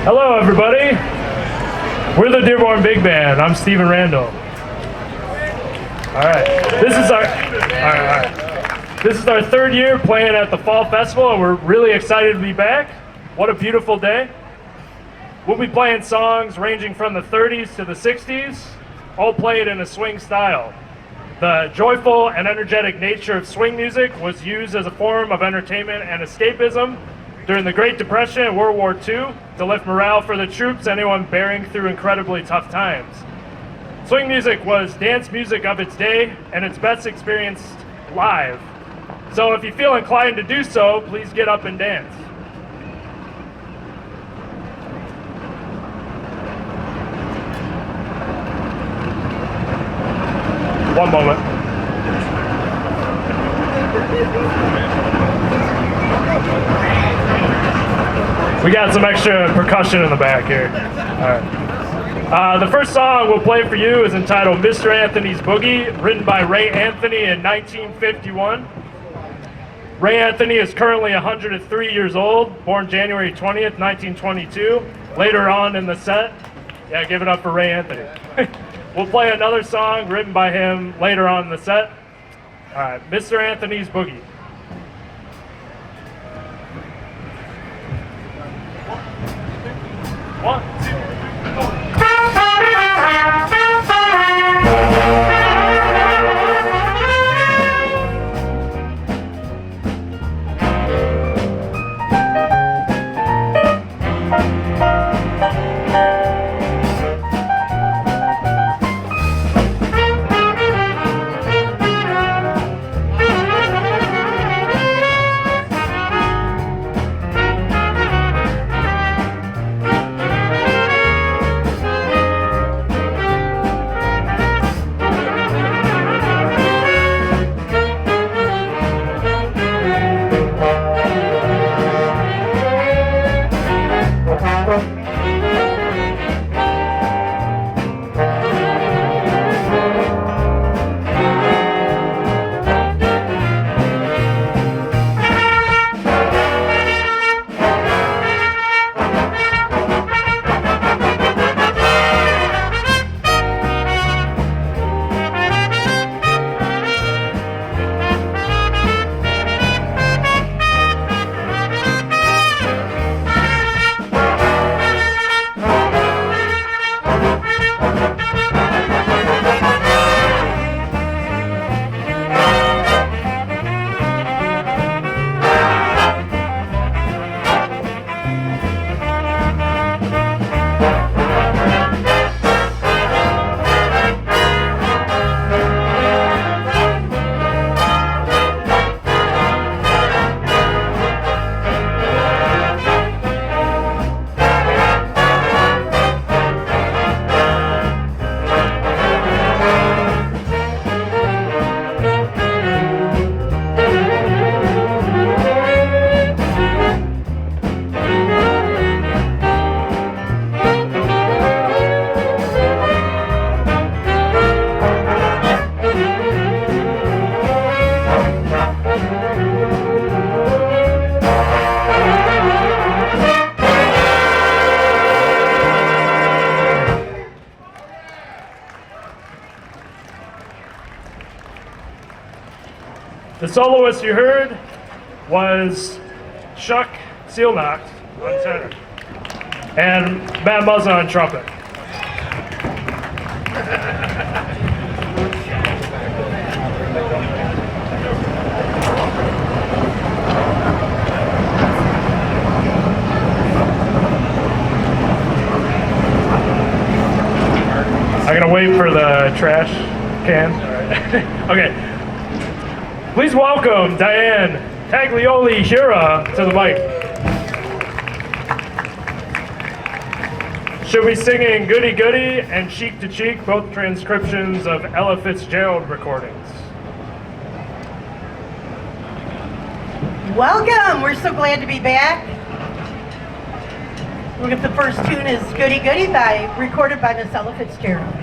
Hello, everybody. We're the Dearborn Big Band. I'm Stephen Randall. All right. This is our third year playing at the Fall Festival, and we're really excited to be back. What a beautiful day. We'll be playing songs ranging from the 30s to the 60s, all played in a swing style. The joyful and energetic nature of swing music was used as a form of entertainment and escapism during the Great Depression and World War II to lift morale for the troops, anyone bearing through incredibly tough times. Swing music was dance music of its day, and it's best experienced live. So if you feel inclined to do so, please get up and dance. One moment. We got some extra percussion in the back here. All right. The first song we'll play for you is entitled Mr. Anthony's Boogie, written by Ray Anthony in 1951. Ray Anthony is currently 103 years old, born January 20th, 1922. Later on in the set, yeah, give it up for Ray Anthony. We'll play another song written by him later on in the set. All right, Mr. Anthony's Boogie. One, two, go. The soloist you heard was Seilnach on tenor and Matt Muzzin on trumpet. I'm gonna wait for the trash can. All right. Okay. Please welcome Diane Taglioli Hura to the mic. She'll be singing Goody Goody and Cheek to Cheek, both transcriptions of Ella Fitzgerald recordings. Welcome, we're so glad to be back. Look at the first tune is Goody Goody recorded by Miss Ella Fitzgerald.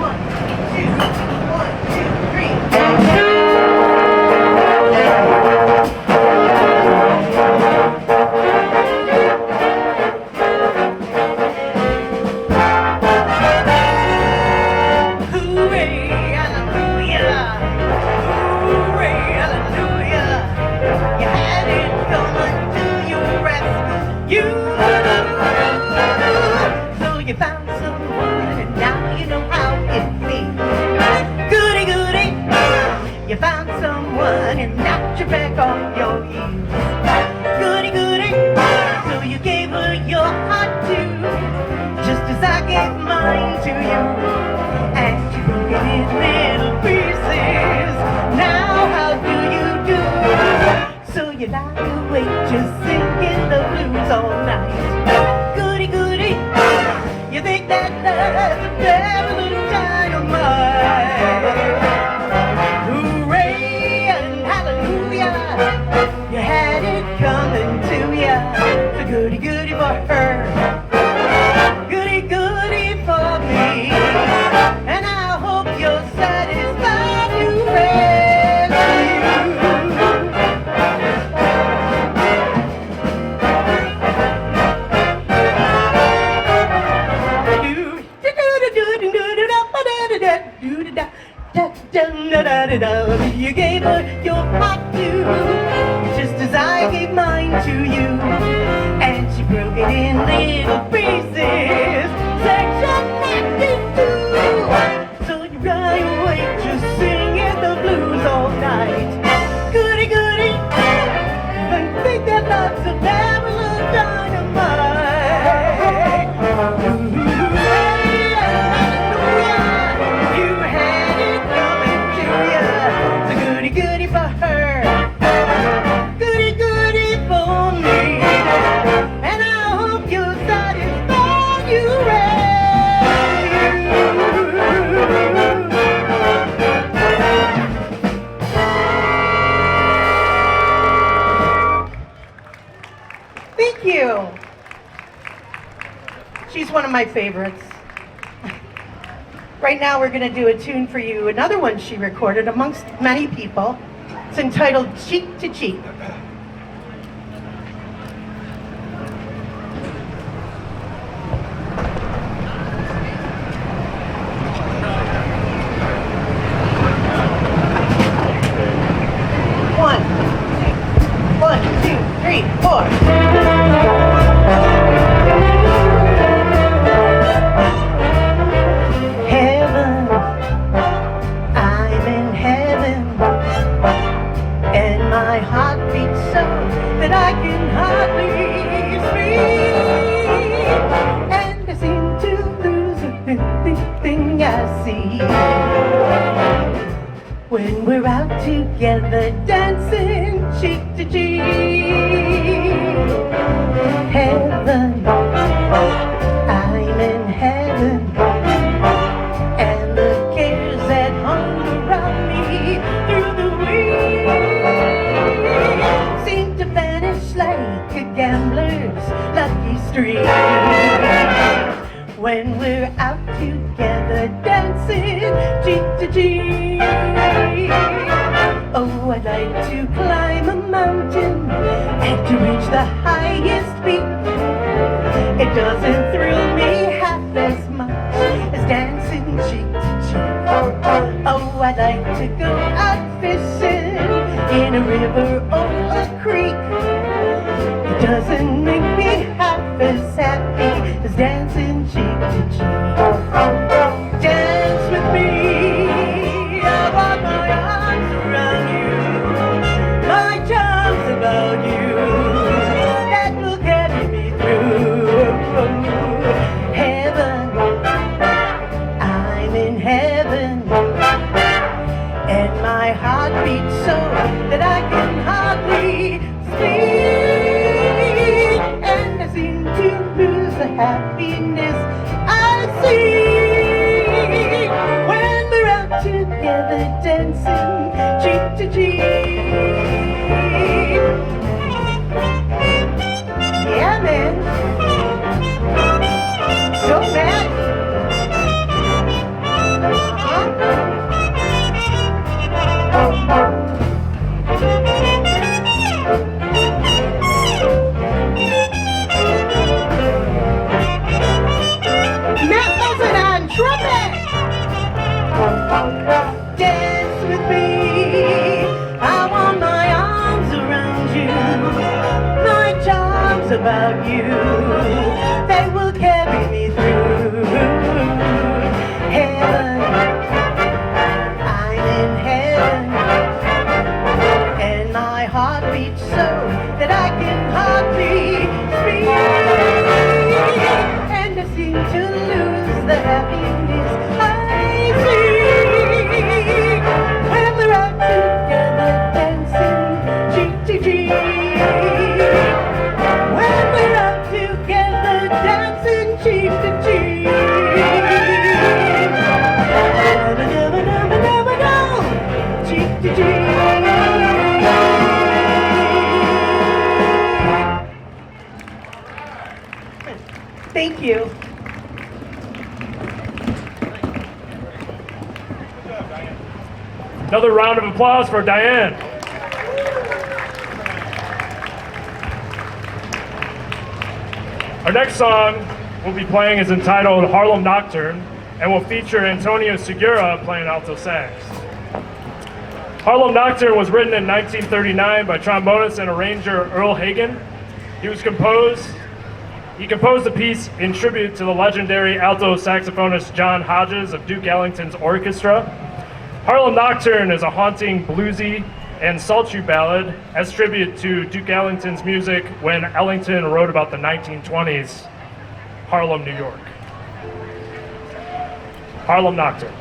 One, two, three. one and knocked you back off your heels. Goody, goody, so you gave her your heart too, just as I gave mine to you, and you broke it in little pieces. Now how do you do? So you lie awake just singing the blues all night. Goody, goody, you think that love's a devil of dynamite. Hooray and hallelujah, you had it coming to ya. So goody, goody for her, goody, goody for me, and I hope you're satisfied you rescue. You gave her your heart too, just as I gave mine to you, and she broke it in little pieces, section 92. So you lie awake just singing the blues all night. Goody, goody, I think that love's a barrel of dynamite. Goody for her, goody, goody for me, and I hope you're satisfied you Thank you. She's one of my favorites. Right now we're going to do a tune for you, another one she recorded amongst many people. It's entitled Cheek to Cheek. One, two, three, four. That I can hardly speak, and I seem to lose everything I see. When we're out together dancing cheek to cheek, heaven, I'm in heaven, and the cares that hung around me through the week seem to vanish like a gambler's lucky streak. When we're out together dancing cheek to cheek. Oh, I'd like to climb a mountain and to reach the highest peak. It doesn't thrill me half as much as dancing cheek to cheek. Oh, I'd like to go out fishing in a river or a creek. It doesn't make me half as happy as dancing cheek to cheek. Dance with me, I want my arms around you, my charms about you, that will carry me through. Heaven, I'm in heaven, and my heart beats so that I can hardly speak, and I seem to lose the happiness I see when we're out together dancing cheek to cheek. Yeah, man. Go, Matt. Matt Muzzin on trumpet. Dance with me, I want my arms around you, my charms about you, they will carry me through. Heaven, I'm in heaven, and my heart beats so that I can hardly speak. And I seem to lose the happiness I see when we're out together dancing cheek to cheek. When we're out together dancing cheek to cheek. Cheek to cheek. Thank you. Another round of applause for Diane. Our next song we'll be playing is entitled Harlem Nocturne and will feature Antonio Segura playing alto sax. Harlem Nocturne was written in 1939 by trombonist and arranger Earl Hagen. He composed the piece in tribute to the legendary alto saxophonist John Hodges of Duke Ellington's orchestra. Harlem Nocturne is a haunting, bluesy, and sultry ballad as tribute to Duke Ellington's music when Ellington wrote about the 1920s Harlem, New York. Harlem Nocturne.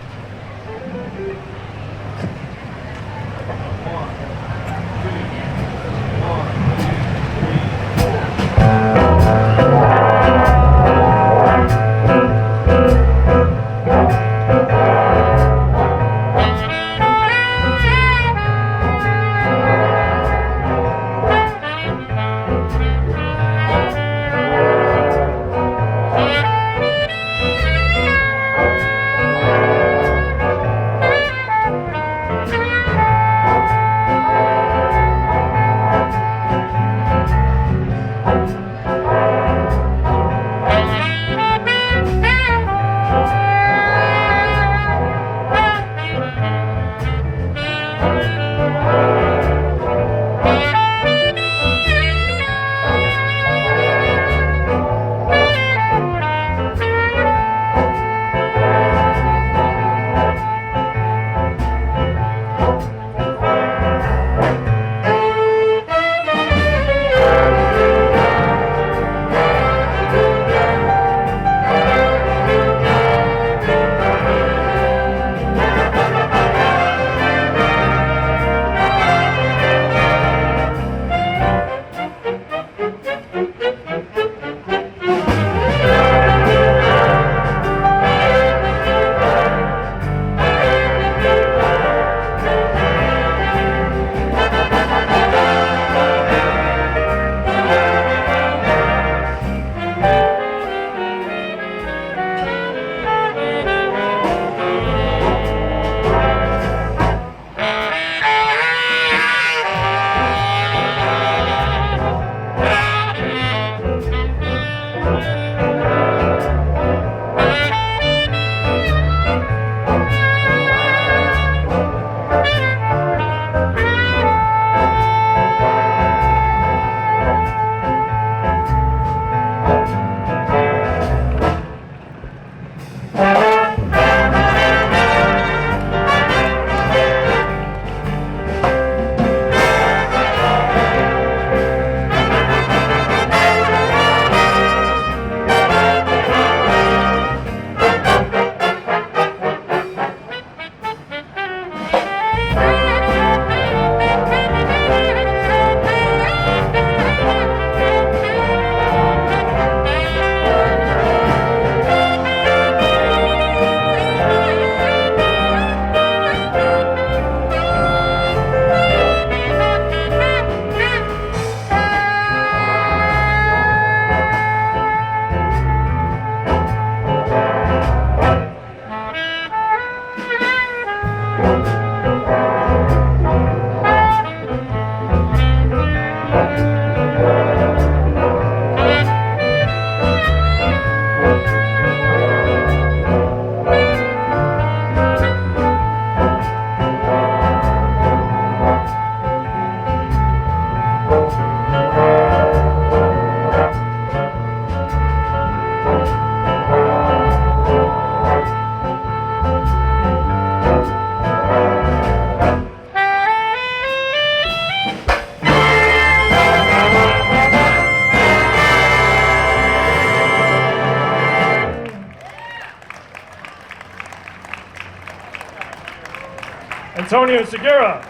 Antonio Segura.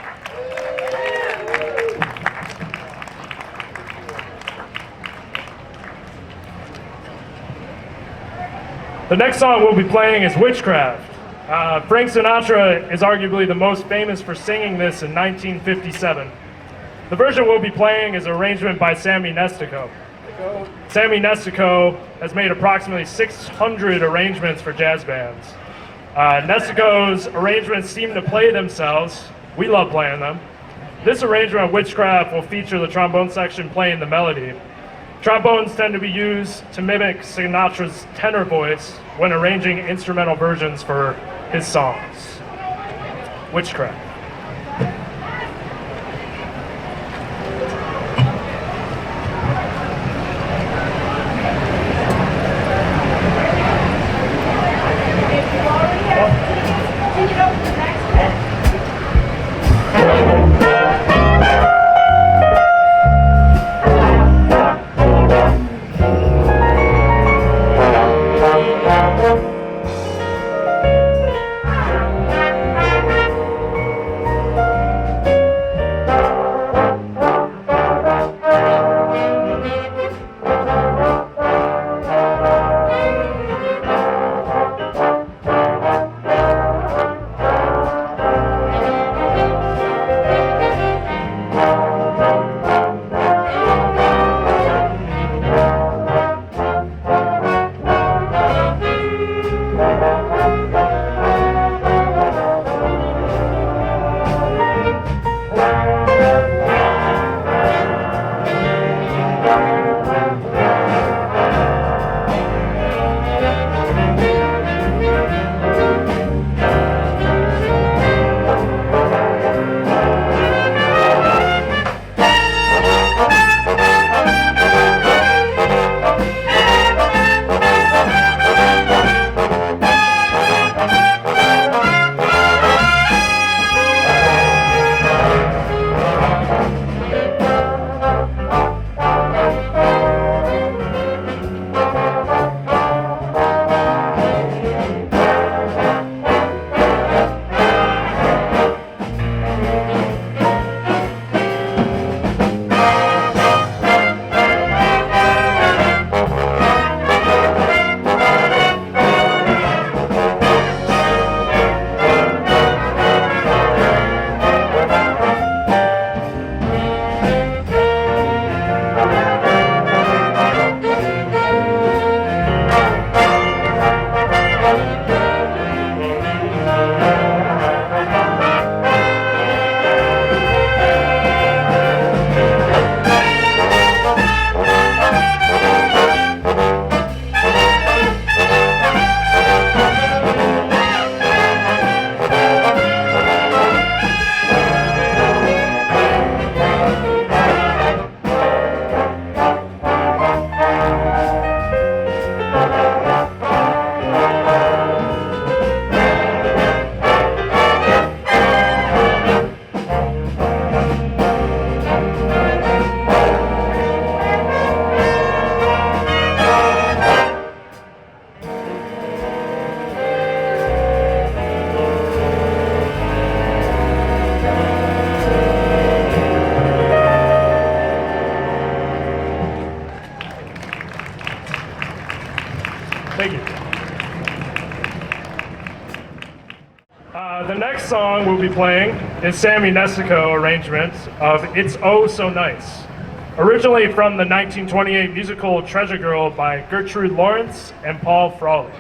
The next song we'll be playing is Witchcraft. Frank Sinatra is arguably the most famous for singing this in 1957. The version we'll be playing is an arrangement by Sammy Nestico. Sammy Nestico has made approximately 600 arrangements for jazz bands. Nestico's arrangements seem to play themselves. We love playing them. This arrangement of Witchcraft will feature the trombone section playing the melody. Trombones tend to be used to mimic Sinatra's tenor voice when arranging instrumental versions for his songs. Witchcraft. Thank you. The next song we'll be playing is Sammy Nestico arrangement of It's Oh So Nice. Originally from the 1928 musical Treasure Girl by Gertrude Lawrence and Paul Frawley.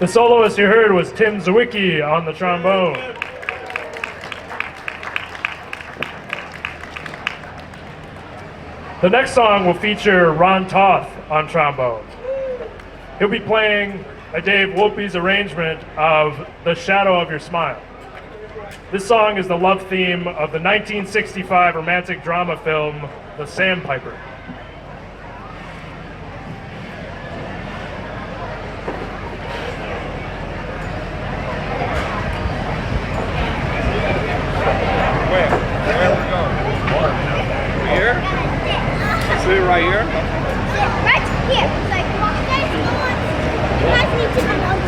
The soloist you heard was Tim Zwicky on the trombone. The next song will feature Ron Toth on trombone. He'll be playing a Dave Whoopi's arrangement of The Shadow of Your Smile. This song is the love theme of the 1965 romantic drama film, The Sandpiper. Right here? Right here. It's like, you guys need to come over.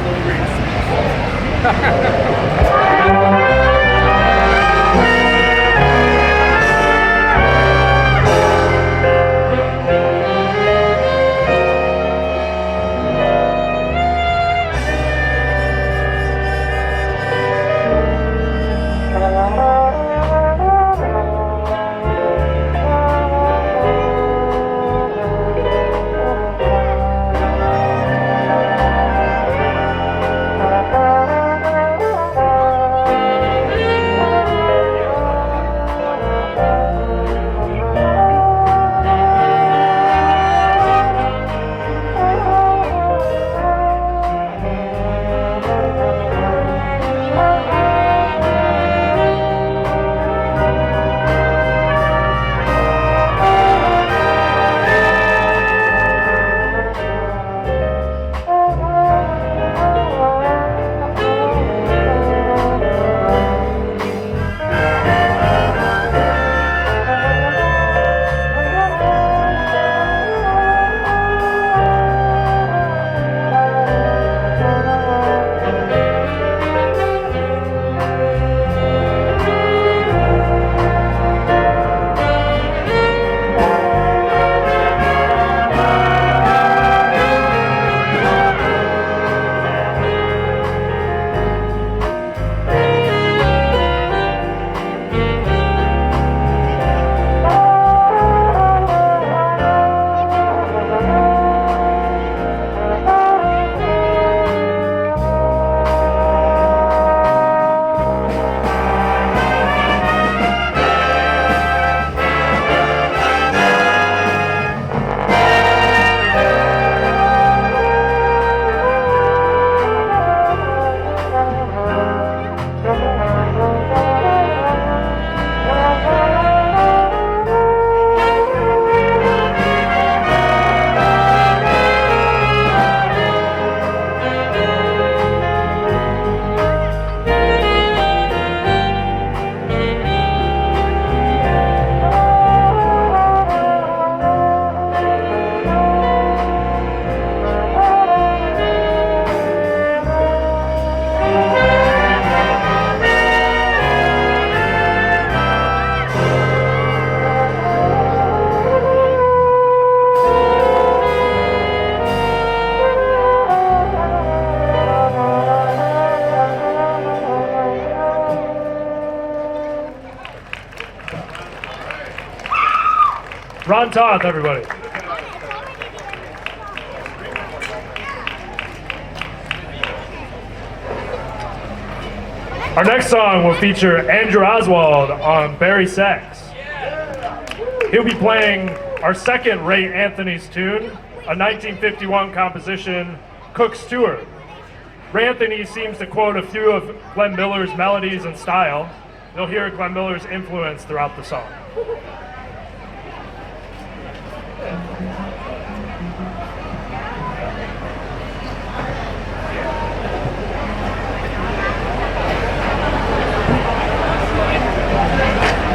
Ron Toth, everybody. Our next song will feature Andrew Oswald on Barry Sax. He'll be playing our second Ray Anthony's tune, a 1951 composition, Cook's Tour. Ray Anthony seems to quote a few of Glenn Miller's melodies and style. You'll hear Glenn Miller's influence throughout the song.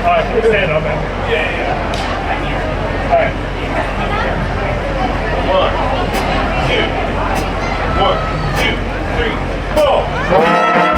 All right, stand up, man. Yeah. All right. 1, 2, 1, 2, 3, 4.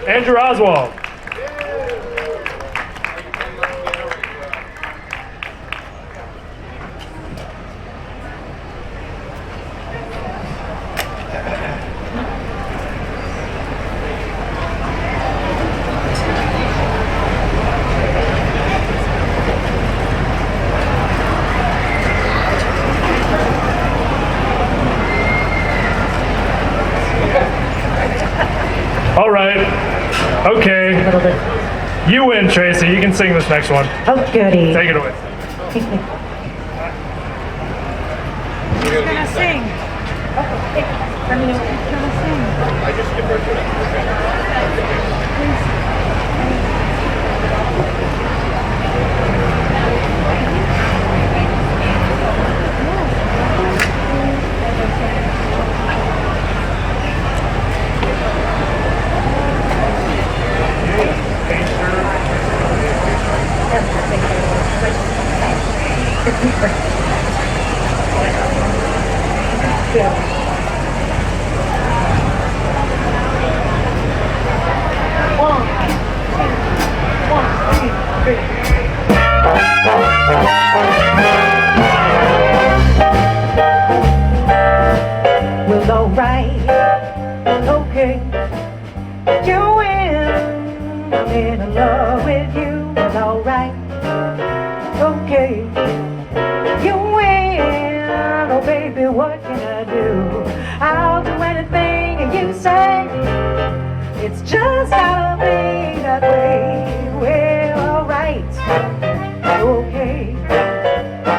Andrew Oswald. All right. Okay. You win, Tracey. You can sing this next one. Oh, goody. Take it away. Who's gonna sing? Let me know who's gonna sing. I just give her to Thank you. Well, alright, okay, you win. I'm in love with you. Well, alright, okay, you win. Oh, baby, what can I do? I'll do anything you say. It's just gotta be that way. Well, alright, okay,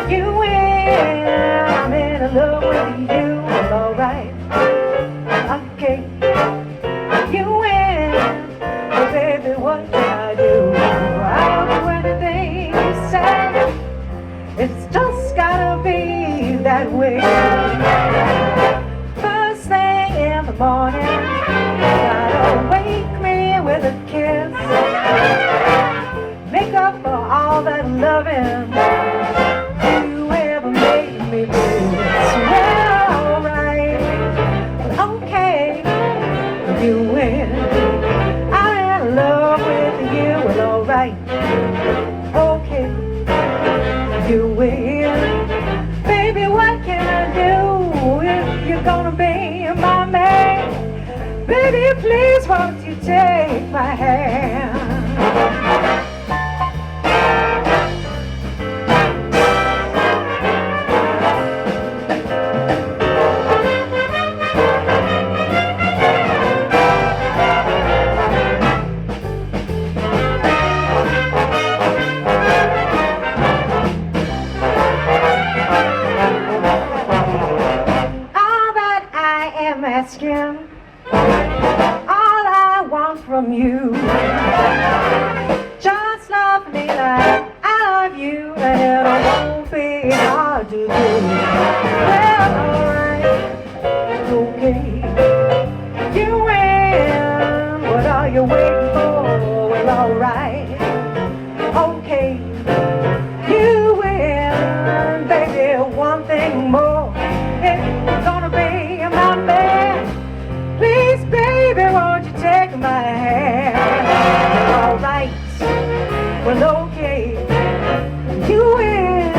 you win. I'm in love with you. Well, alright, okay, you win. Oh, baby, what can I do? I'll do anything you say. It's just gotta be that way. First thing in the morning, gotta wake me with a kiss. Make up for all that loving you ever made me miss. Well, alright, okay, you win. I'm in love with you. Well, alright, okay, you win. Baby, what can I do if you're gonna be my man? Baby, please won't you take my hand? Asking all I want from you, just love me like I love you, and it won't be hard to do. Well, alright, okay, you win. What are you waiting for? Well, alright, okay, you win. Baby, one thing more, if you're gonna be my man, please, baby, won't you take my hand? Alright, well, okay, you win.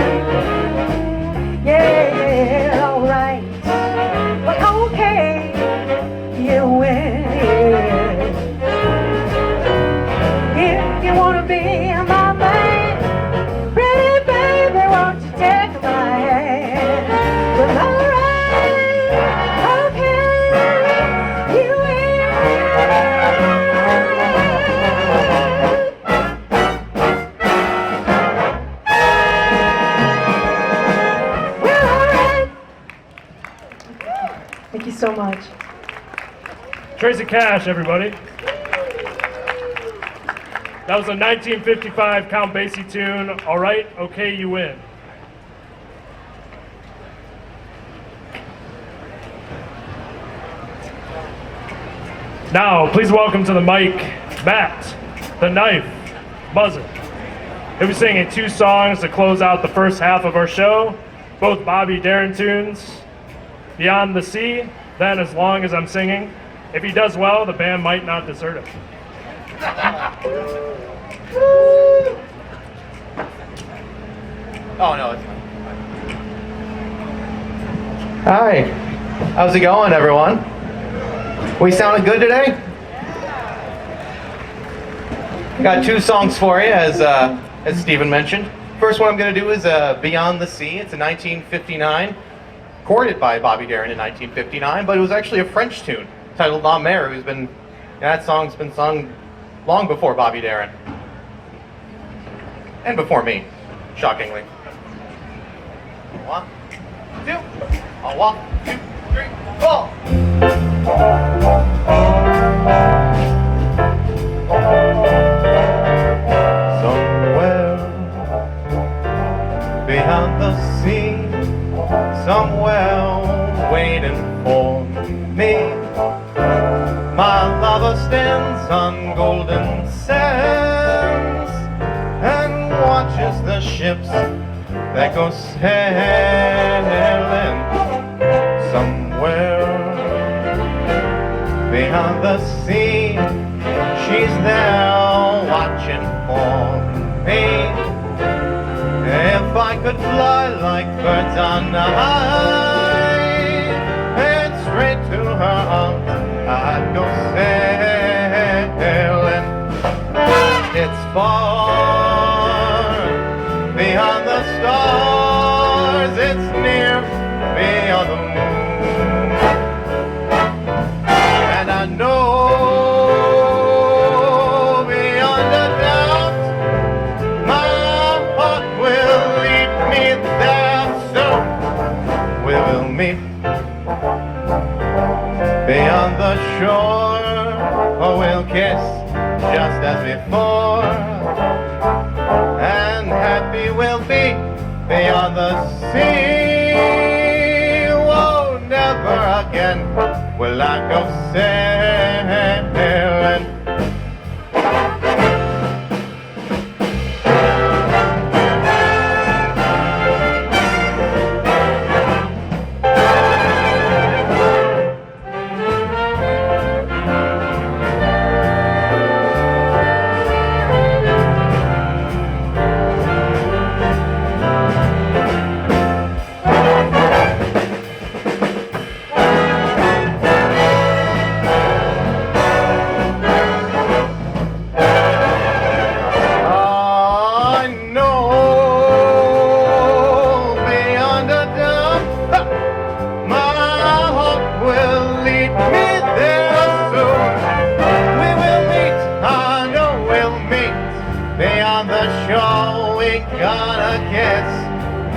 Yeah, alright, well, okay, you win. If you wanna be my man, pretty baby, won't you take my hand? Well, alright. Thank you so much. Tracey Kash, everybody. That was a 1955 Count Basie tune, All Right, Okay, You Win. Now, please welcome to the mic, Matt, the Knife, Muzzin. He'll be singing 2 songs to close out the first half of our show, both Bobby Darin tunes, Beyond the Sea, then As Long As I'm Singing. If he does well, the band might not desert him. Oh, no, it's fine. Hi, how's it going, everyone? We sounded good today? Got 2 songs for you, as Stephen mentioned. First one I'm going to do is Beyond the Sea. It's a 1959, recorded by Bobby Darin in 1959, but it was actually a French tune titled La Mer. That song's been sung long before Bobby Darin. And before me, shockingly. 1, 2, 1, 2, 3, 4. Somewhere beyond the sea, somewhere waiting for me, my lover stands on golden sands and watches the ships that go sailing. Somewhere beyond the sea, she's there watching for me. If I could fly like birds on high and straight to her arms, I'd go sailing. It's far beyond the stars, it's near beyond the moon. And I know beyond a doubt my heart will lead me there soon. We will meet beyond the shore, or we'll kiss just as before, and happy we'll be beyond the sea. Whoa, never again will I go sailing.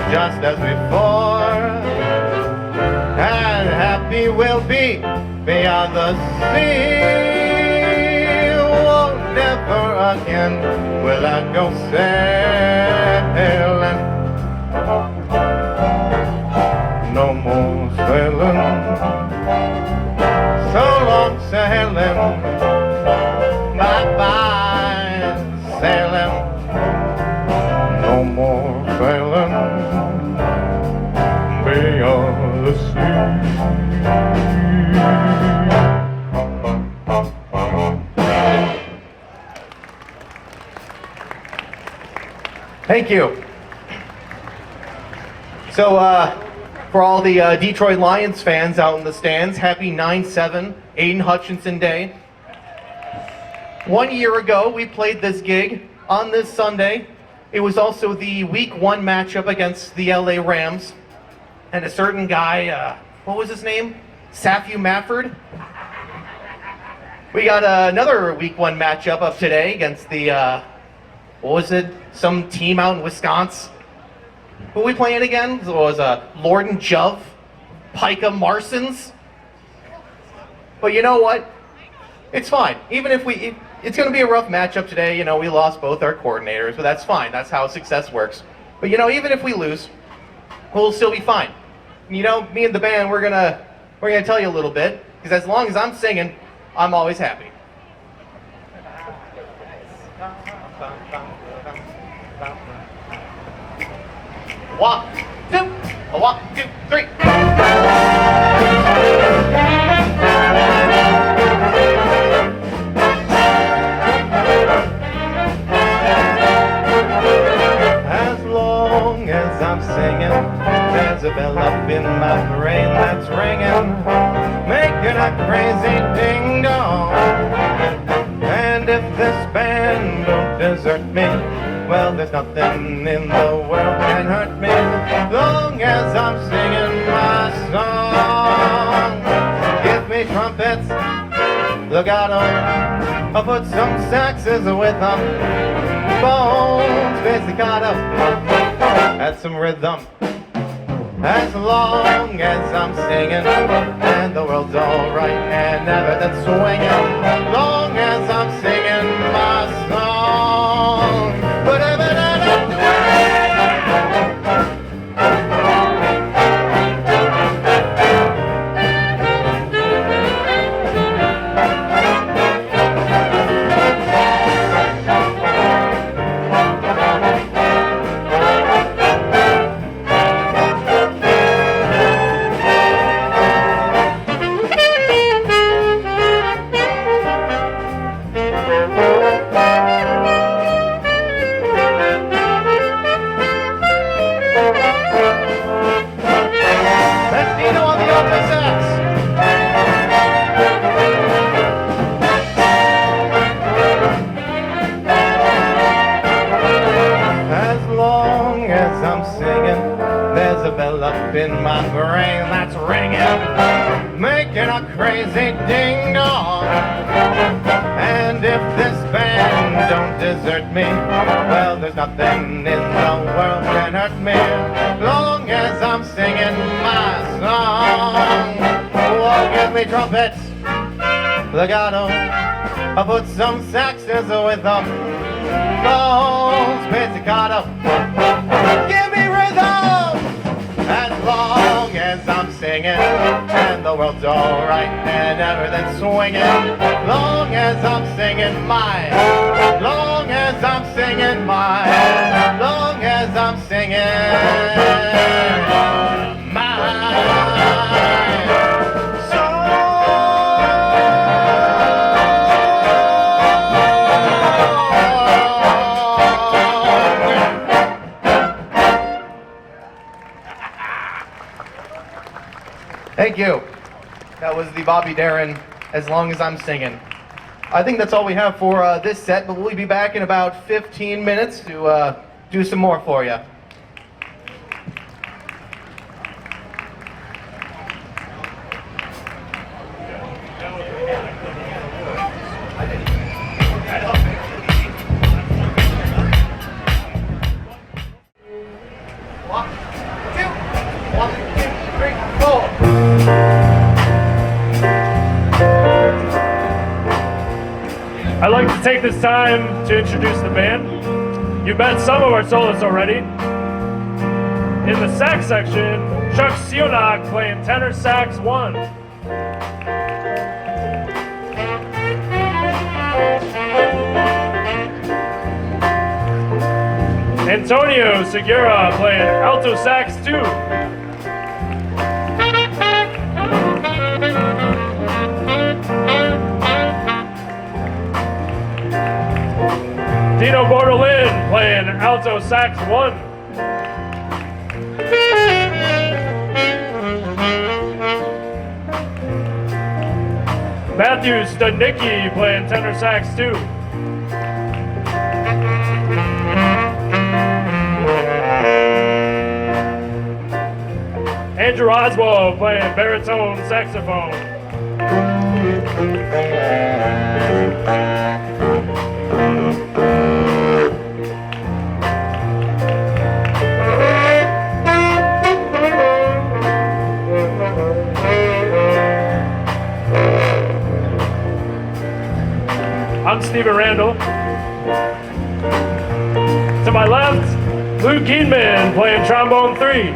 Just as before, and happy we'll be beyond the sea. Oh, never again will I go sailing. No more sailing. So long sailing. Bye-bye sailing. No more sailing beyond the sea. Thank you. So, for all the Detroit Lions fans out in the stands, happy 9/7 Aiden Hutchinson Day. 1 year ago, we played this gig on this Sunday. It was also the Week 1 matchup against the LA Rams. And a certain guy, what was his name? Safu Mafford. We got another Week 1 matchup up today against the, what was it? Some team out in Wisconsin. Who are we playing again? It was Lord and Jove, Pika Marsons. But you know what? It's fine. Even if it's going to be a rough matchup today. You know, we lost both our coordinators, but that's fine. That's how success works. But you know, even if we lose, we'll still be fine. You know, me and the band, we're gonna tell you a little bit, because as long as I'm singing, I'm always happy. One, two, three. As long as I'm singing, there's a bell up in my brain that's ringing, making a crazy ding dong. And if this band don't desert me, well, there's nothing in the world can hurt me, long as I'm singing my song. Give me trumpets, legato, I'll put some saxes with them, bones, pizzicato, add some rhythm. As long as I'm singing, and the world's alright, and everything's swinging, long as I'm singing my song. brain that's ringing, making a crazy ding dong. And if this band don't desert me, well, there's nothing in the world can hurt me, long as I'm singing my song. Oh, give me trumpets, legato, I'll put some saxes with them, bones, pizzicato. Give me rhythm, as long as I'm singing, and the world's alright and everything's swinging, long as I'm singing my, long as I'm singing my, long as I'm singing my song. Thank you. That was the Bobby Darin, As Long As I'm Singing. I think that's all we have for this set, but we'll be back in about 15 minutes to do some more for you. I'd like to take this time to introduce the band. You've met some of our soloists already. In the sax section, Chuck Seilnach playing tenor sax 1. Antonio Segura playing alto sax 2. Dino Bortolin playing alto sax 1. Matt Muzzin playing tenor sax 2. Andrew Oswald playing baritone saxophone. I'm Stephen Randall. To my left, Luke Keenman playing trombone 3.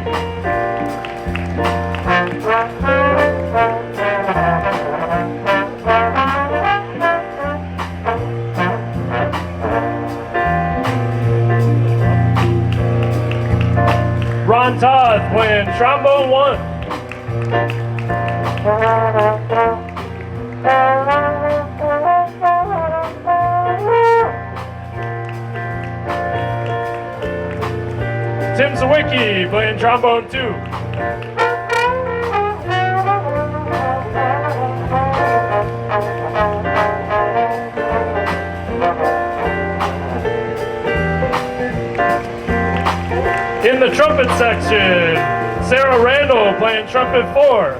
Ron Toth playing trombone 1. Tim Zwicky playing trombone 2. In the trumpet section, Sara Randall playing trumpet 4.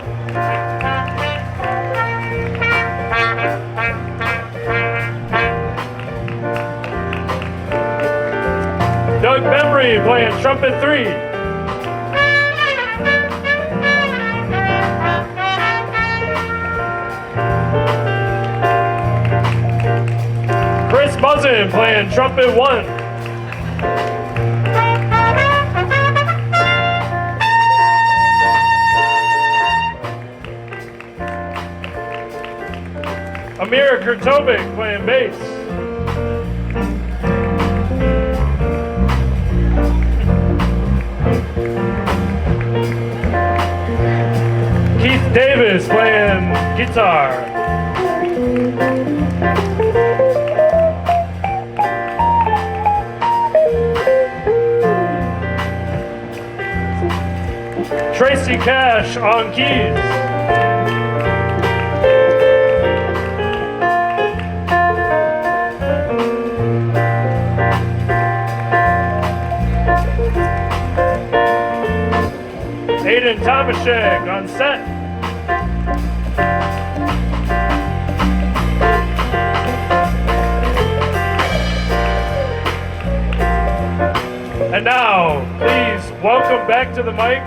Doug Bembry playing trumpet 3. Chris Muzzin playing trumpet 1. Emir Curtovic playing bass. Keith Davis playing guitar. Tracey Kash on keys. Aiden Aiden Tomashik on set. And now, please welcome back to the mic,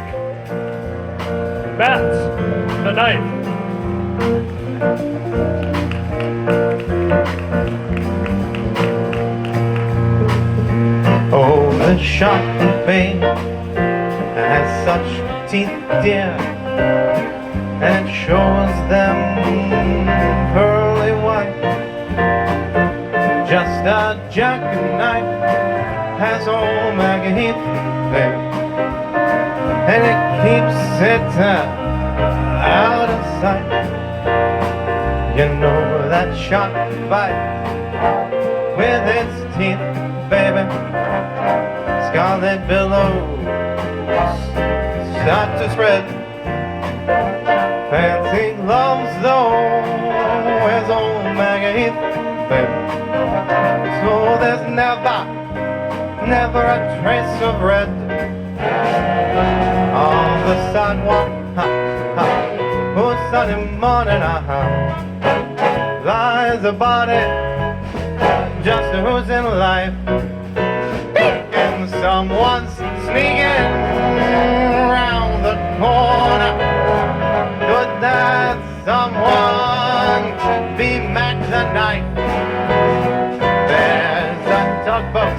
Matt the Knife. Oh, the shark babe has such teeth, dear, and it shows them pearly white. Just a jackknife has old Maggie Heath, babe, and it keeps it out of sight. You know that shark bite with its teeth, baby. Scarlet billows start to spread. Fancy gloves though, where's old Maggie Heath, baby? So there's never a trace of red on the sidewalk. Oh, Sunday morning, lies a body just oozing life. And someone's sneaking around the corner. Could that someone be Mack the Knife? There's a tugboat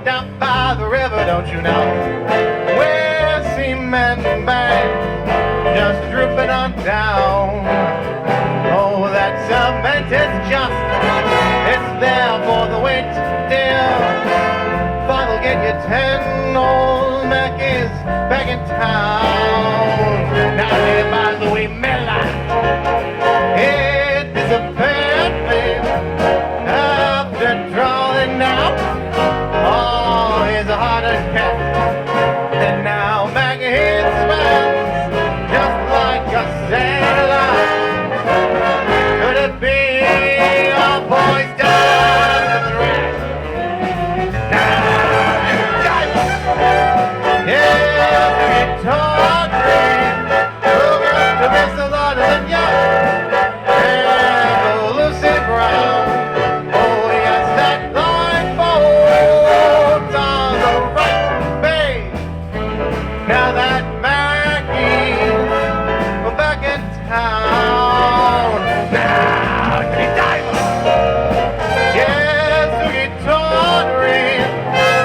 down by the river, don't you know, where seamen bang, just drooping on down. Oh, that cement is just, it's there for the weight, dear. Father'll get you 10, old Mack is back in town. Now here by the way, Miller, it disappeared, babe, after drawing out. Oh, he's a harder cat. And now Maggie smells just like a sailor. Could it be a boy's done with the rat? Yeah, the guitar green. Look up to miss a lot of you. And a Lucy Brown. Oh, yes, that line folds on the right, babe. Now that Mackie's back in town. Now, Kitty Diver. Yes, the guitar ring.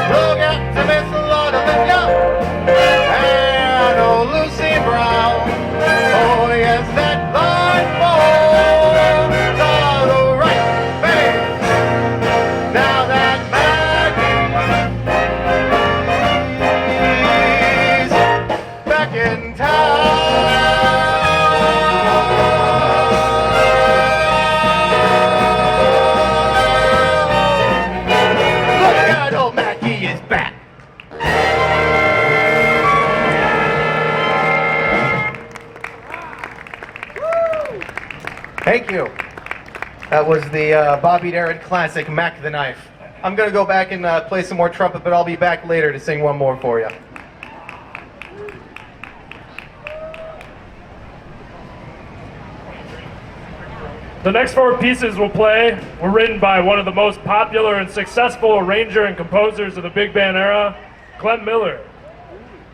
Look out to miss a lot of the young. And old Lucy Brown. Oh, yes, that line folds on the right, babe. Now that Mackie's back in town. Look out, old Mackie is back. Thank you. That was the Bobby Darin classic, Mack the Knife. I'm going to go back and play some more trumpet, but I'll be back later to sing one more for you. The next four pieces we'll play were written by one of the most popular and successful arranger and composers of the big band era, Clem Miller.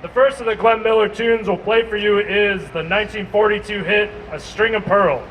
The first of the Clem Miller tunes we'll play for you is the 1942 hit, A String of Pearls.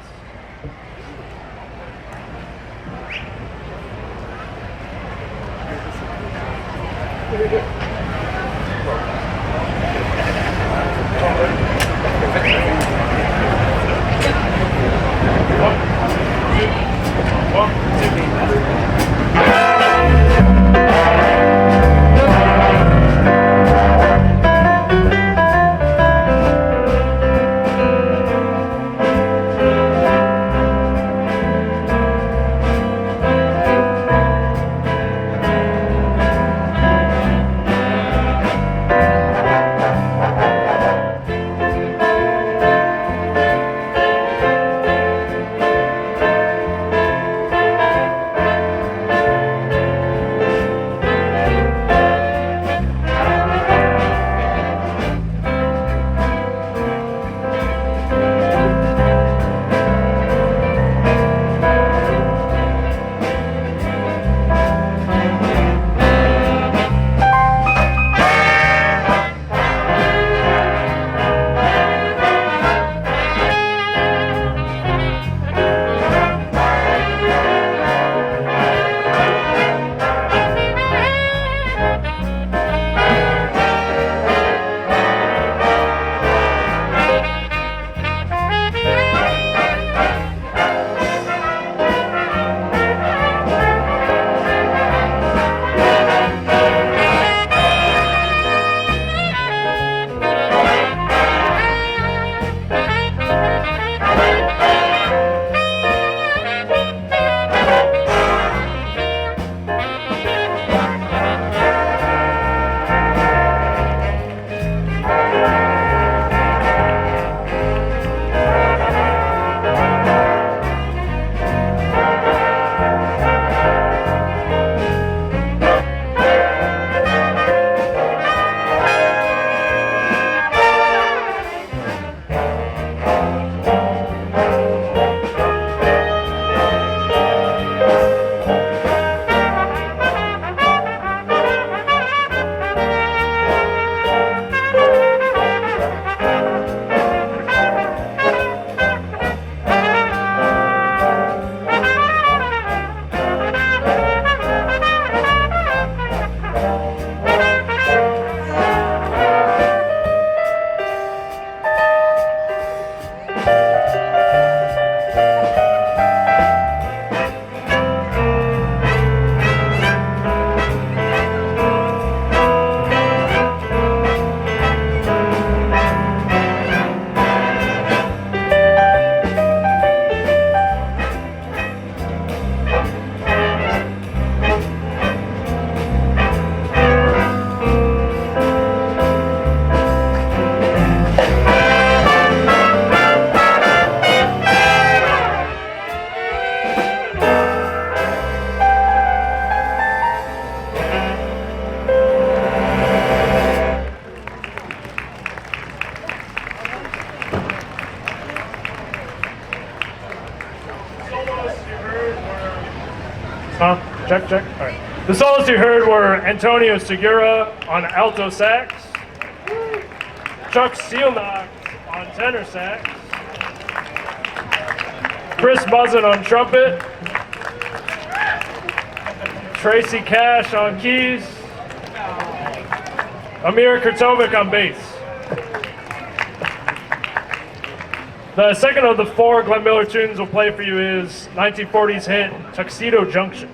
Check. All right. The solos you heard were Antonio Segura on alto sax, Chuck Seilnach on tenor sax, Chris Muzzin on trumpet, Tracey Kash on keys, Emir Curtovic on bass. The second of the 4 Glenn Miller tunes we'll play for you is 1940s hit Tuxedo Junction.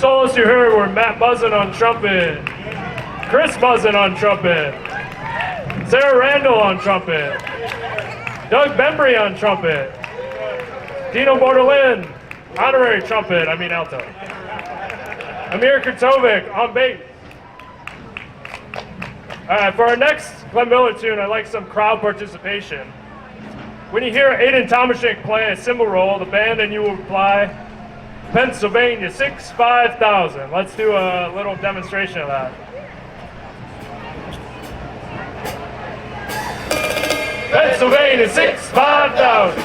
Solos you heard were Matt Muzzin on trumpet, Chris Muzzin on trumpet, Sarah Randall on trumpet, Doug Bembry on trumpet, Dino Bortolin, honorary trumpet, alto, Emir Curtovic on bass. All right, for our next Glenn Miller tune, I'd like some crowd participation. When you hear Aiden Tomashik play a cymbal roll, the band and you will reply, Pennsylvania 65000. Let's do a little demonstration of that. Pennsylvania 65000.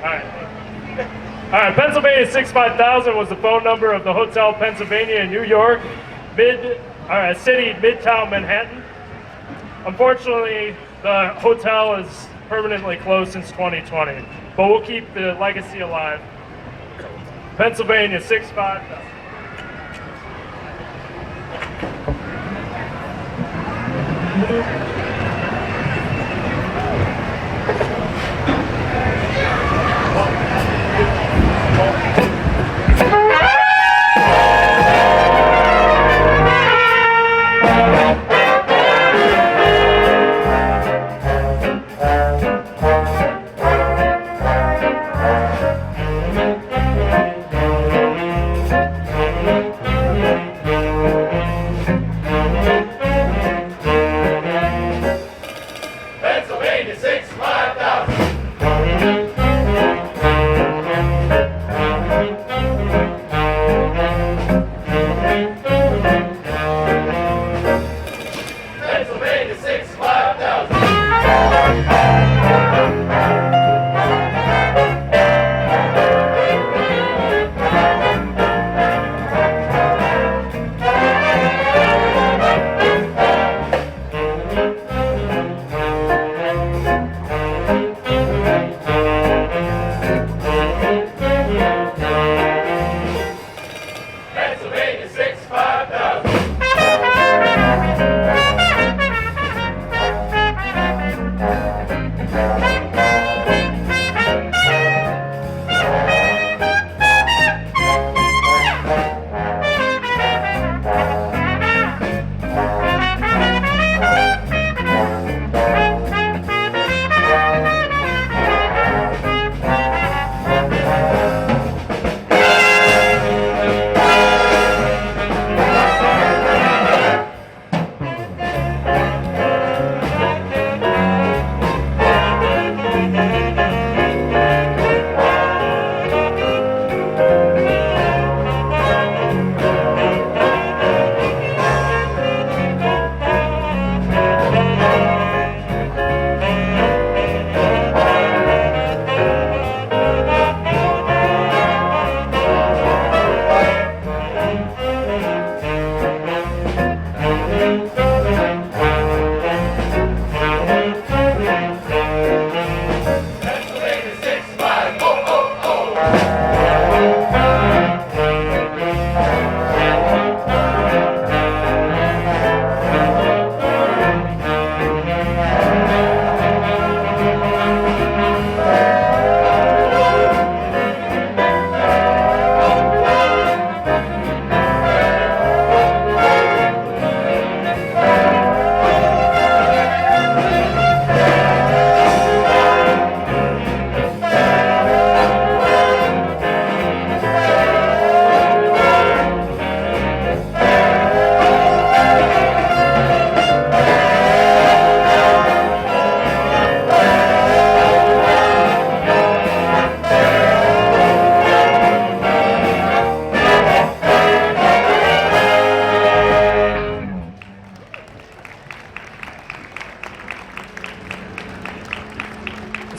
All right, Pennsylvania 65000 was the phone number of the Hotel Pennsylvania in New York, city, Midtown Manhattan. Unfortunately, the hotel is permanently closed since 2020, but we'll keep the legacy alive. Pennsylvania, 6-5.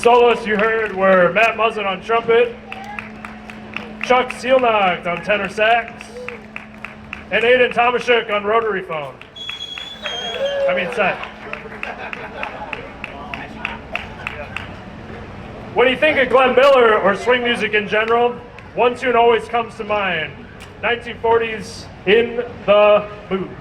Soloists you heard were Matt Muzzin on trumpet, Chuck Seilnach on tenor sax, and Aiden Tomashik on rotary phone. Set. When you think of Glenn Miller or swing music in general, one tune always comes to mind. 1940s In the Mood.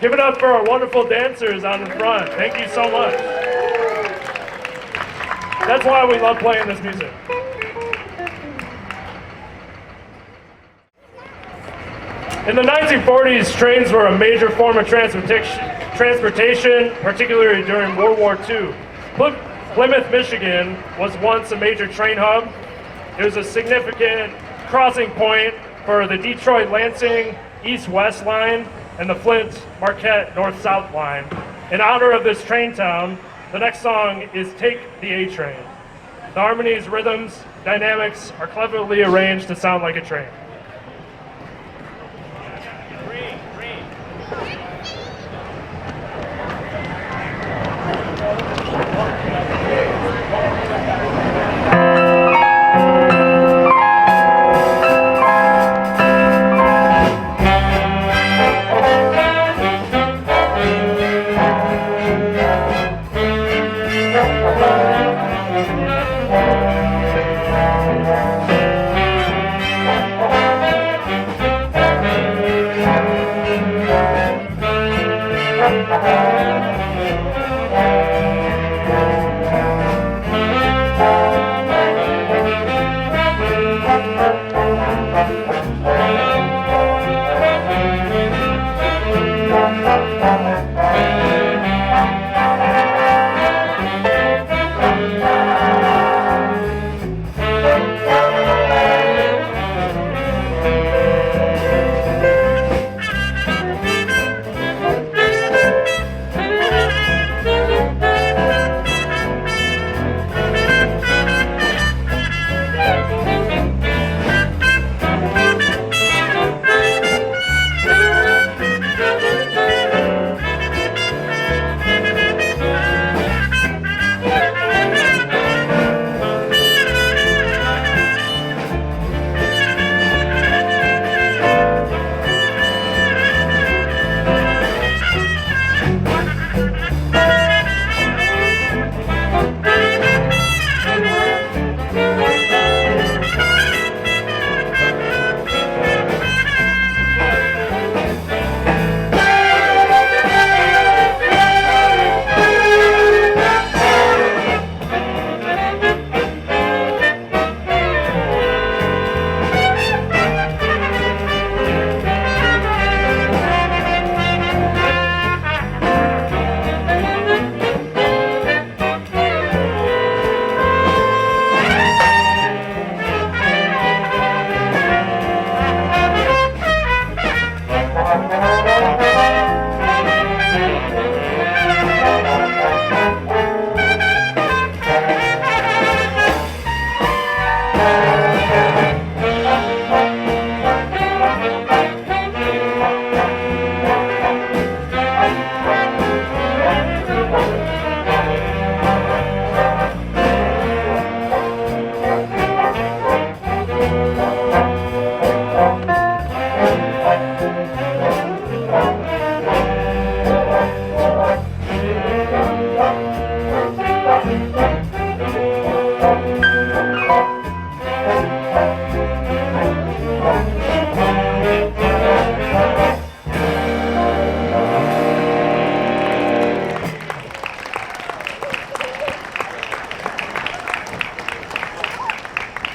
Give it up for our wonderful dancers out in front. Thank you so much. That's why we love playing this music. In the 1940s, trains were a major form of transportation, particularly during World War II. Plymouth, Michigan was once a major train hub. It was a significant crossing point for the Detroit-Lansing East-West line and the Flint-Marquette North-South line. In honor of this train town, the next song is Take the A-Train. The harmonies, rhythms, dynamics are cleverly arranged to sound like a train.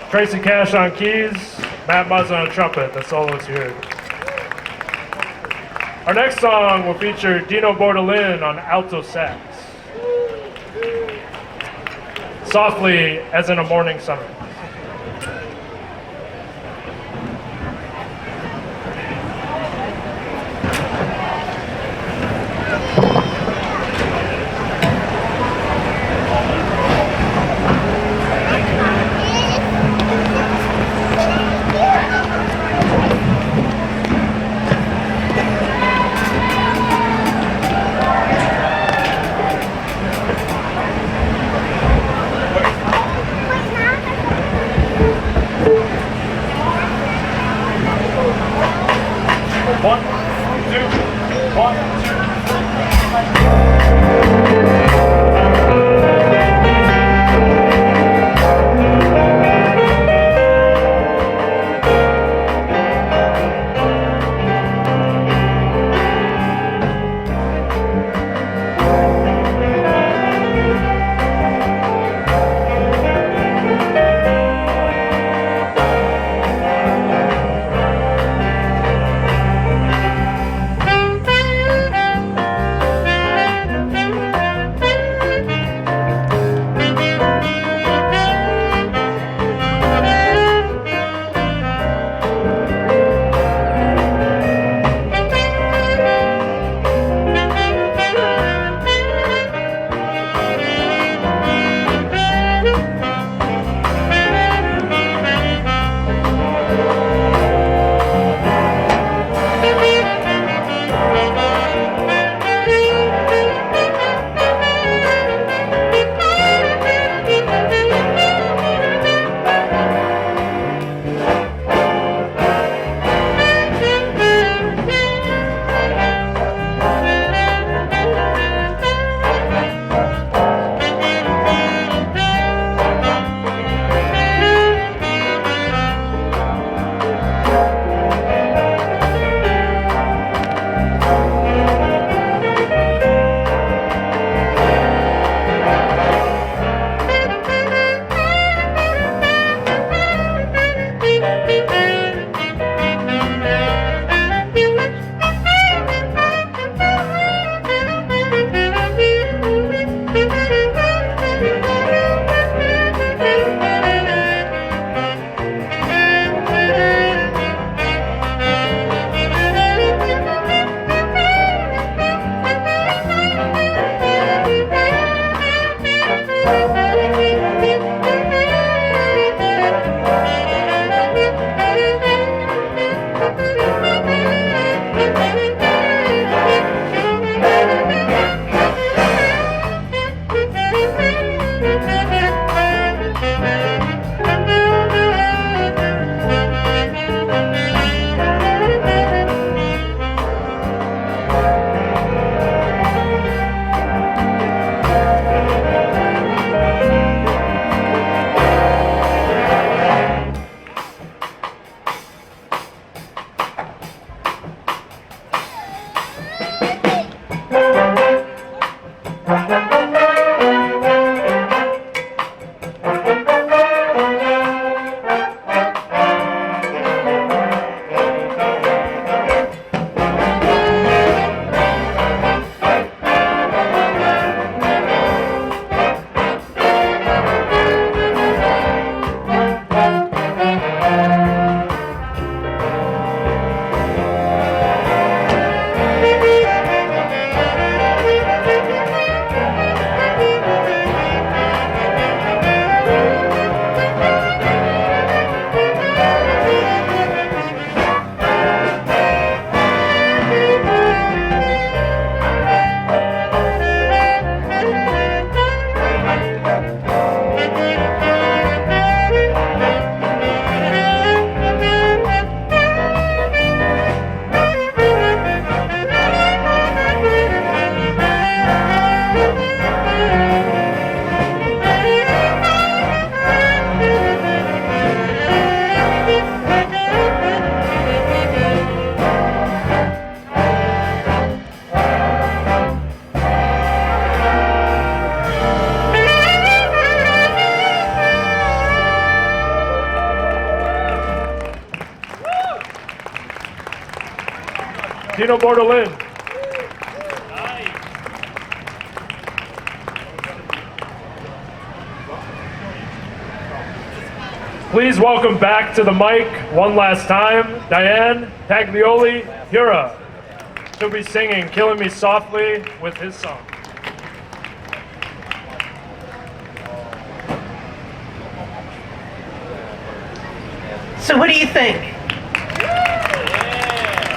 Tracey Kash on keys, Matt Muzzin on trumpet, the solos you heard. Our next song will feature Dino Bortolin on alto sax. Softly as in a morning summer. Dino Bortolin. Please welcome back to the mic one last time, Diane Taglioli Hura. She'll be singing Killing Me Softly with his song. So what do you think?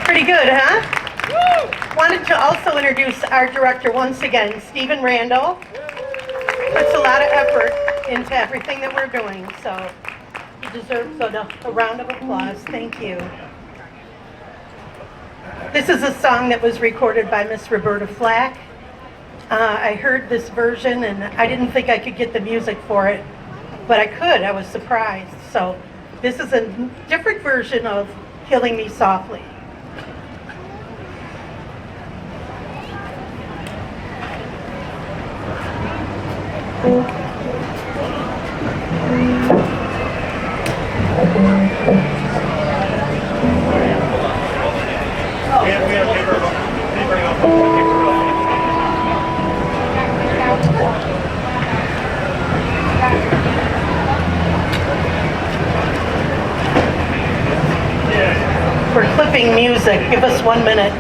Pretty good, huh? Wanted to also introduce our director once again, Stephen Randall. Puts a lot of effort into everything that we're doing, so he deserves a round of applause. Thank you. This is a song that was recorded by Miss Roberta Flack. I heard this version and I didn't think I could get the music for it, but I could. I was surprised. So this is a different version of Killing Me Softly. We're clipping music. Give us 1 minute.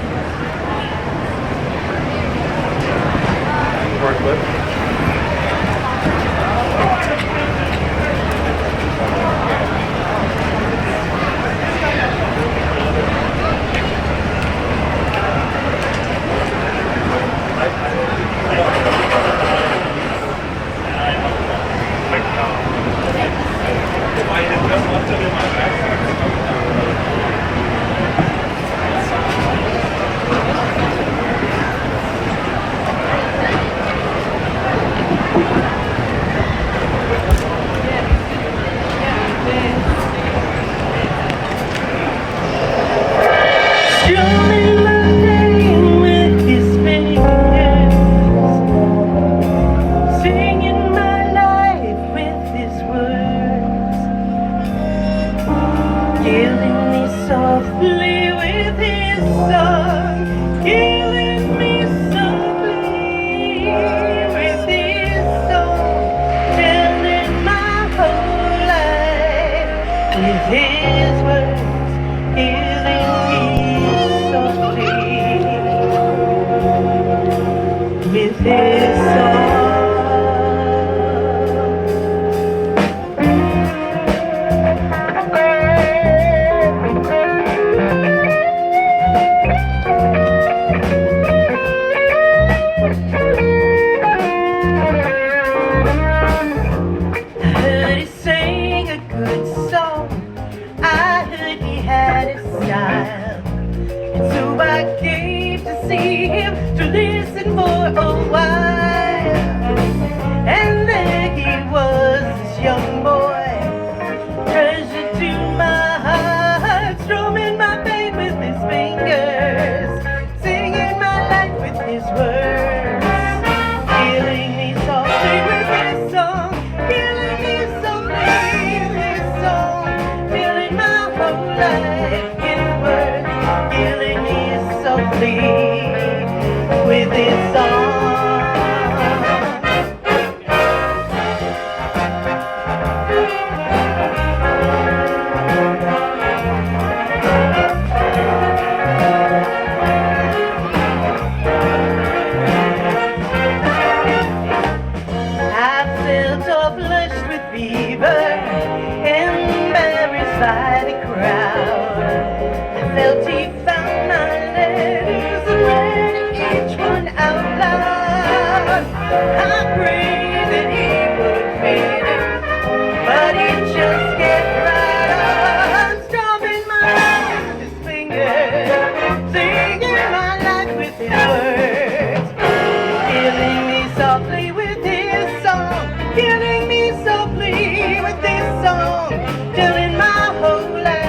Killing me softly with this song, killing my whole life.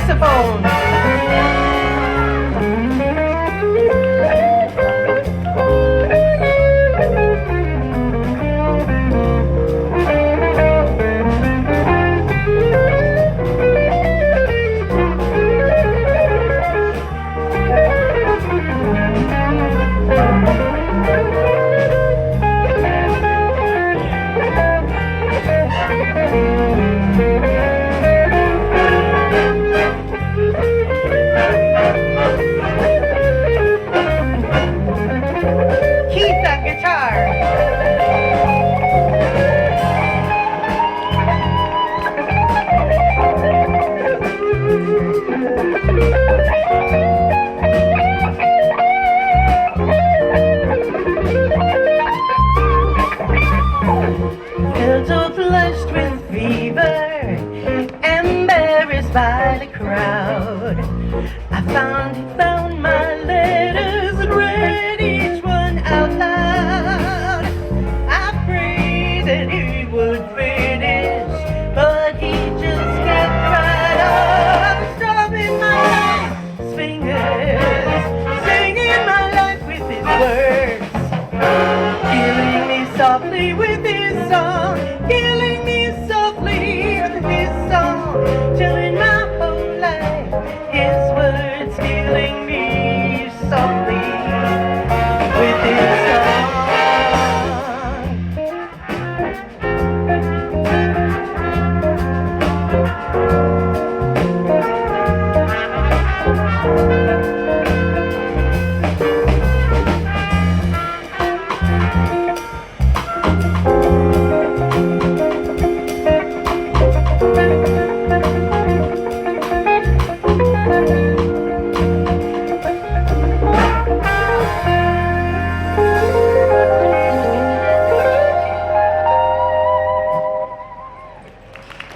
saxophone.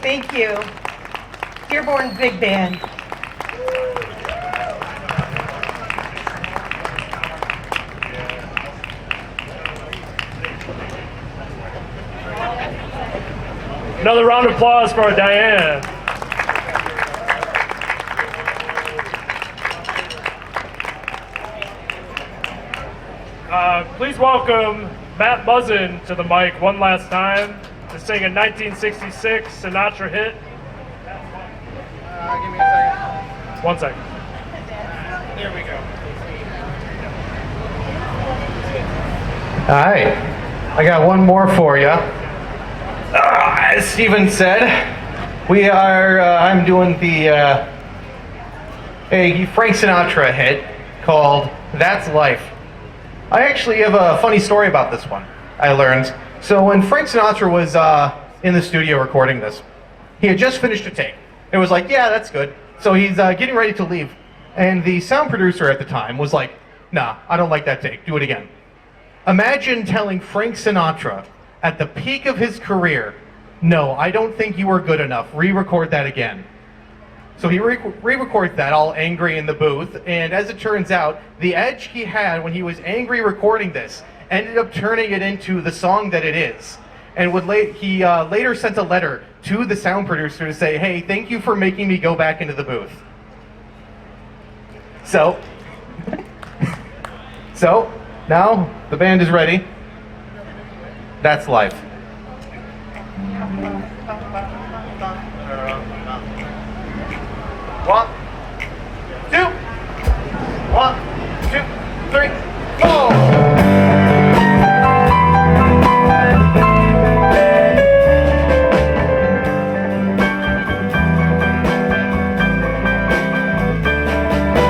Thank you. Dearborn Big Band. Another round of applause for Diane. Please welcome Matt Muzzin to the mic one last time to sing a 1966 Sinatra hit. Give me a second. 1 second. Here we go. All right, I got one more for you. As Steven said, we are. I'm doing a Frank Sinatra hit called "That's Life." I actually have a funny story about this one. I learned. So when Frank Sinatra was in the studio recording this, he had just finished a take. It was like, yeah, that's good. So he's getting ready to leave, and the sound producer at the time was like, nah, I don't like that take. Do it again. Imagine telling Frank Sinatra at the peak of his career, no, I don't think you were good enough. Re-record that again. So he re-records that all angry in the booth, and as it turns out, the edge he had when he was angry recording this ended up turning it into the song that it is. And he later sent a letter to the sound producer to say, hey, thank you for making me go back into the booth. So now the band is ready. That's life. One, two, 1, 2, 3, 4.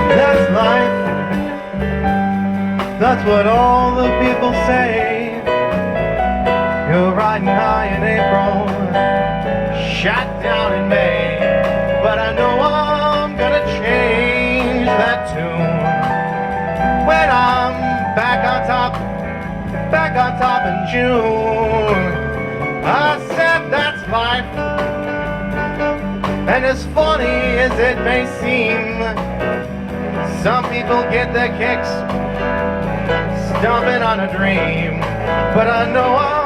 That's life. That's what all the people say. You're riding high in April, shot down in May, but I know I'm gonna change that tune when I'm back on top in June. I said that's life, and as funny as it may seem, some people get their kicks stomping on a dream, but I know I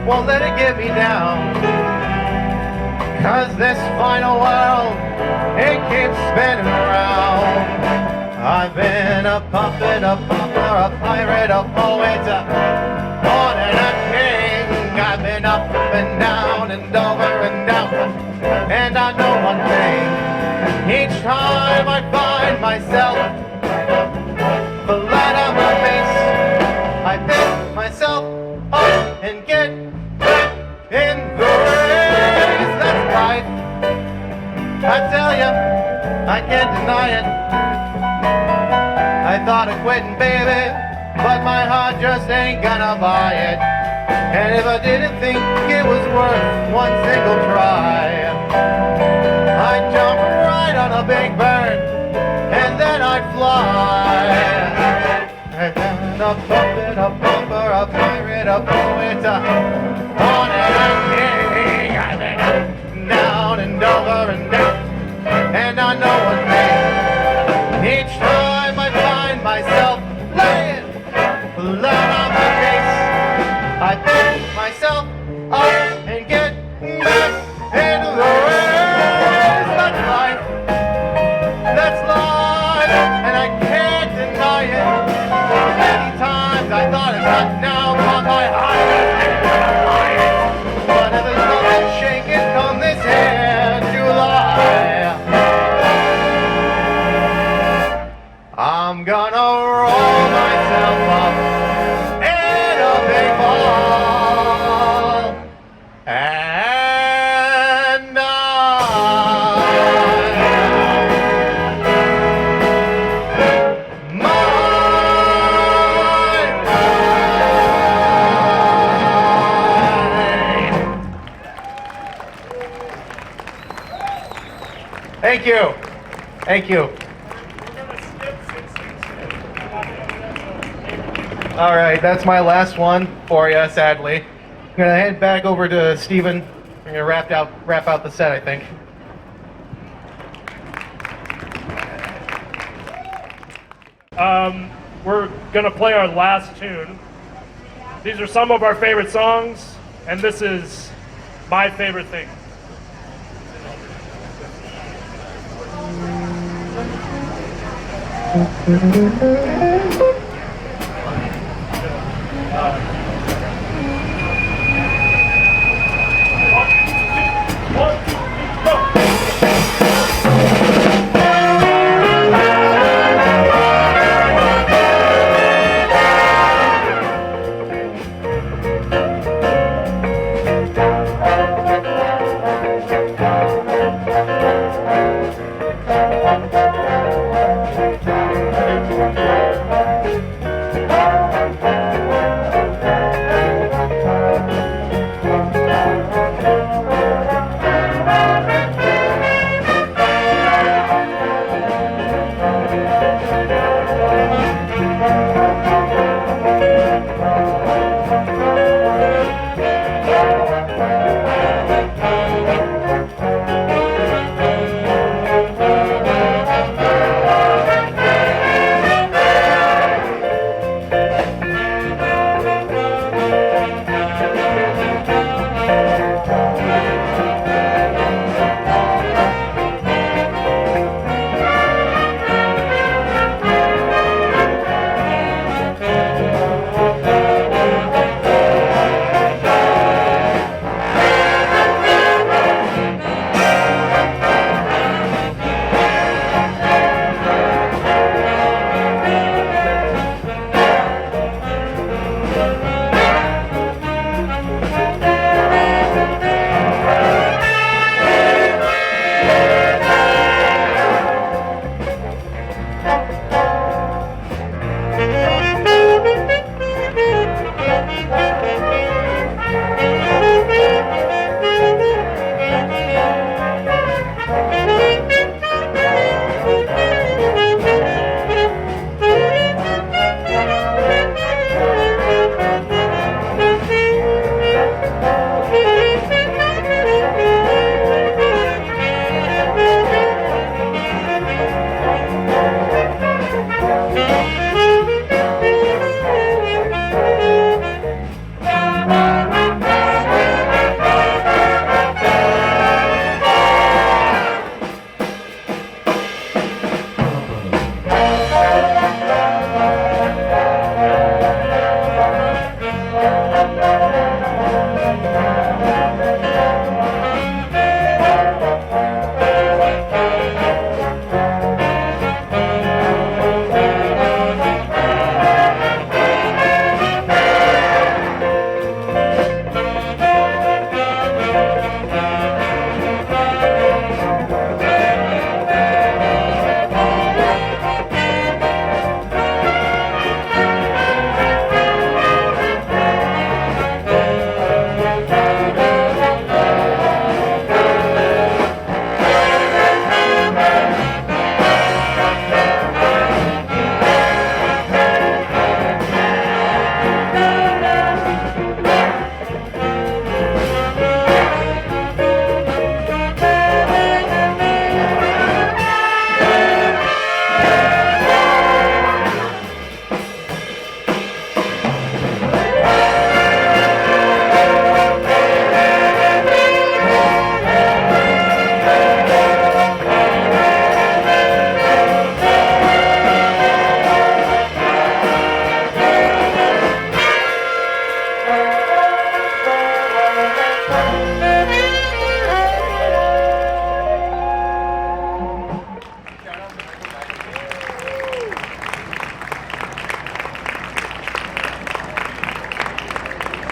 won't let it get me down, 'cause this final world, it keeps spinning around. I've been a puppet, a pauper, a pirate, a poet, a pawn and a king. I've been up and down and over and down, and I know one thing. Each time I find myself flat on my face, I pick myself up and get back in the race. That's life. I tell ya, I can't deny it. I thought of quitting, baby, but my heart just ain't gonna buy it. And if I didn't think it was worth one single try, I'd jump right on a big bird, and then I'd fly. I've been a puppet, a bumper, a pirate, a poet, a pawn and a king. I've been up, down, and over and down, and I know one thing. Each time I find myself laying flat on my face, I pick myself up and get back into the race. That's life. That's life, and I can't deny it. Many times I thought I'd got down on my highest, but if there's nothing shaking come this here July, I'm gonna roll myself up in a big ball, and Thank you. Thank you. All right, that's my last one for you, sadly. I'm gonna head back over to Steven. We're gonna wrap out the set, I think. We're gonna play our last tune. These are some of our favorite songs, and this is my favorite thing.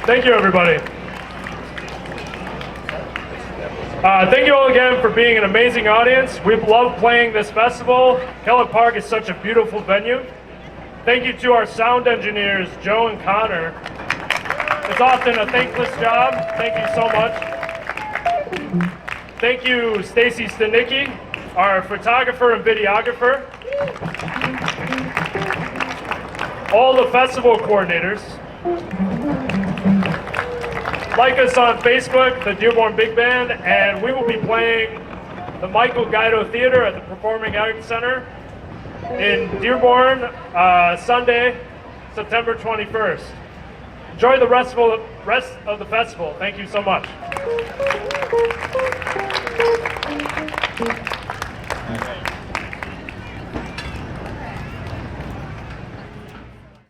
Thank you, everybody. Thank you all again for being an amazing audience. We love playing this festival. Kellogg Park is such a beautiful venue. Thank you to our sound engineers, Joe and Connor. It's often a thankless job. Thank you so much. Thank you, Stacy Stanicki, our photographer and videographer. All the festival coordinators. Like us on Facebook, the Dearborn Big Band, and we will be playing the Michael Guido Theater at the Performing Arts Center in Dearborn, Sunday, September 21st. Enjoy the rest of the festival. Thank you so much.